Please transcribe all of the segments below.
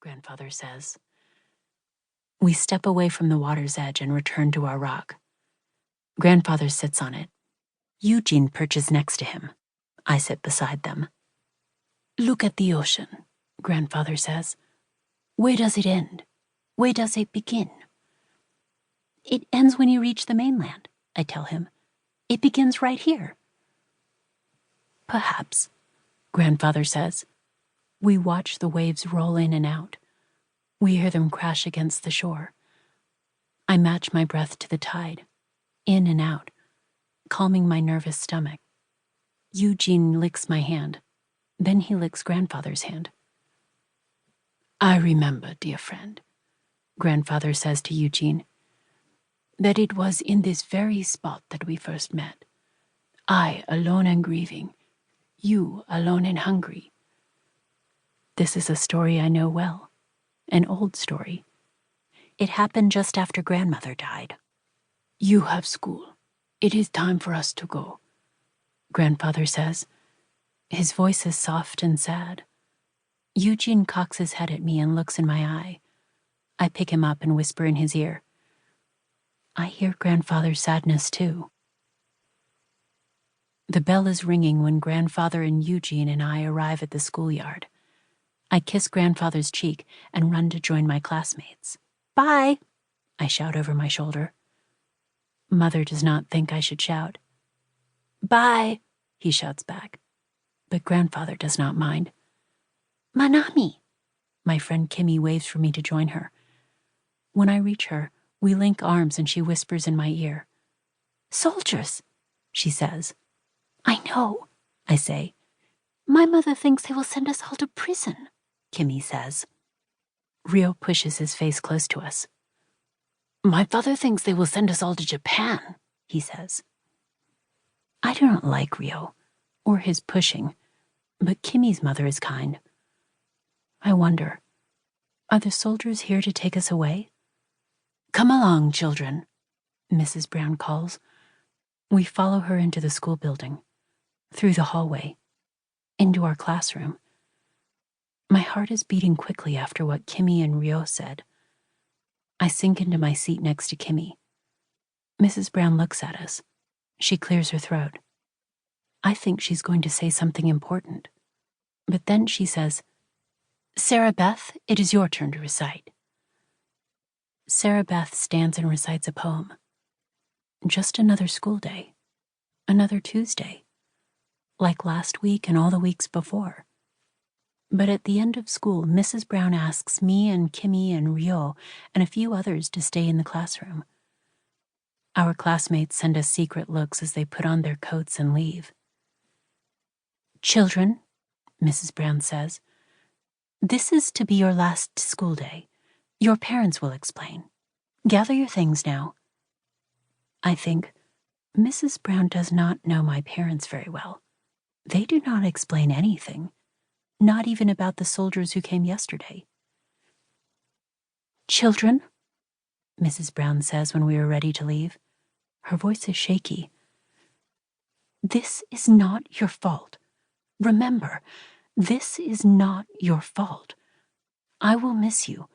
Grandfather says. We step away from the water's edge and return to our rock. Grandfather sits on it. Yujiin perches next to him. I sit beside them. Look at the ocean, Grandfather says. Where does it end? Where does it begin? It ends when you reach the mainland, I tell him. It begins right here. Perhaps, Grandfather says. We watch the waves roll in and out. We hear them crash against the shore. I match my breath to the tide, in and out, calming my nervous stomach. Yujiin licks my hand. Then he licks Grandfather's hand. I remember, dear friend, Grandfather says to Yujiin, that it was in this very spot that we first met. I alone and grieving, you alone and hungry. This is a story I know well, an old story. It happened just after Grandmother died. You have school. It is time for us to go, Grandfather says. His voice is soft and sad. Yujiin cocks his head at me and looks in my eye. I pick him up and whisper in his ear. I hear Grandfather's sadness too. The bell is ringing when Grandfather and Yujiin and I arrive at the schoolyard. I kiss Grandfather's cheek and run to join my classmates. Bye, I shout over my shoulder. Mother does not think I should shout. Bye, he shouts back. But Grandfather does not mind. Manami, my friend Kimmy waves for me to join her. When I reach her, we link arms and she whispers in my ear. Soldiers, she says. I know, I say. My mother thinks they will send us all to prison, Kimmy says. Rio pushes his face close to us. My father thinks they will send us all to Japan, he says. I do not like Rio, or his pushing, but Kimmy's mother is kind. I wonder, are the soldiers here to take us away? Come along, children, Mrs. Brown calls. We follow her into the school building, through the hallway, into our classroom. My heart is beating quickly after what Kimmy and Rio said. I sink into my seat next to Kimmy. Mrs. Brown looks at us. She clears her throat. I think she's going to say something important. But then she says, Sarah Beth, it is your turn to recite. Sarah Beth stands and recites a poem. Just another school day. Another Tuesday. Like last week and all the weeks before. But at the end of school, Mrs. Brown asks me and Kimmy and Rio and a few others to stay in the classroom. Our classmates send us secret looks as they put on their coats and leave. Children, Mrs. Brown says, this is to be your last school day. Your parents will explain. Gather your things now. I think, Mrs. Brown does not know my parents very well. They do not explain anything, not even about the soldiers who came yesterday. Children, Mrs. Brown says when we are ready to leave. Her voice is shaky. This is not your fault. Remember, this is not your fault. I will miss you,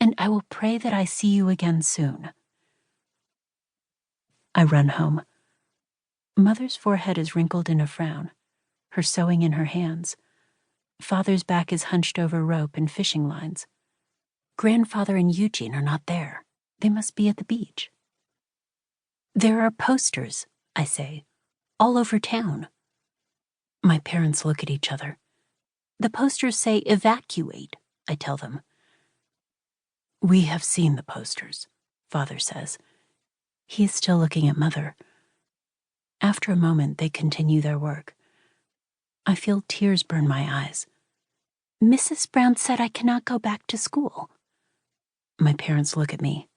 and I will pray that I see you again soon. I run home. Mother's forehead is wrinkled in a frown, her sewing in her hands. Father's back is hunched over rope and fishing lines. Grandfather and Yujiin are not there. They must be at the beach. There are posters, I say, all over town. My parents look at each other. The posters say evacuate, I tell them. We have seen the posters, Father says. He is still looking at Mother. After a moment, they continue their work. I feel tears burn my eyes. Mrs. Brown said I cannot go back to school. My parents look at me.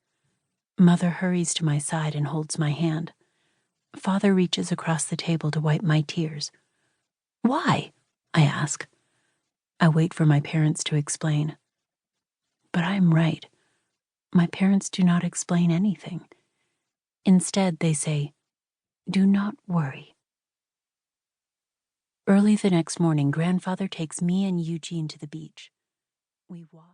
Mother hurries to my side and holds my hand. Father reaches across the table to wipe my tears. Why? I ask. I wait for my parents to explain. But I am right. My parents do not explain anything. Instead, they say, do not worry. Early the next morning, Grandfather takes me and Yujiin to the beach. We walk.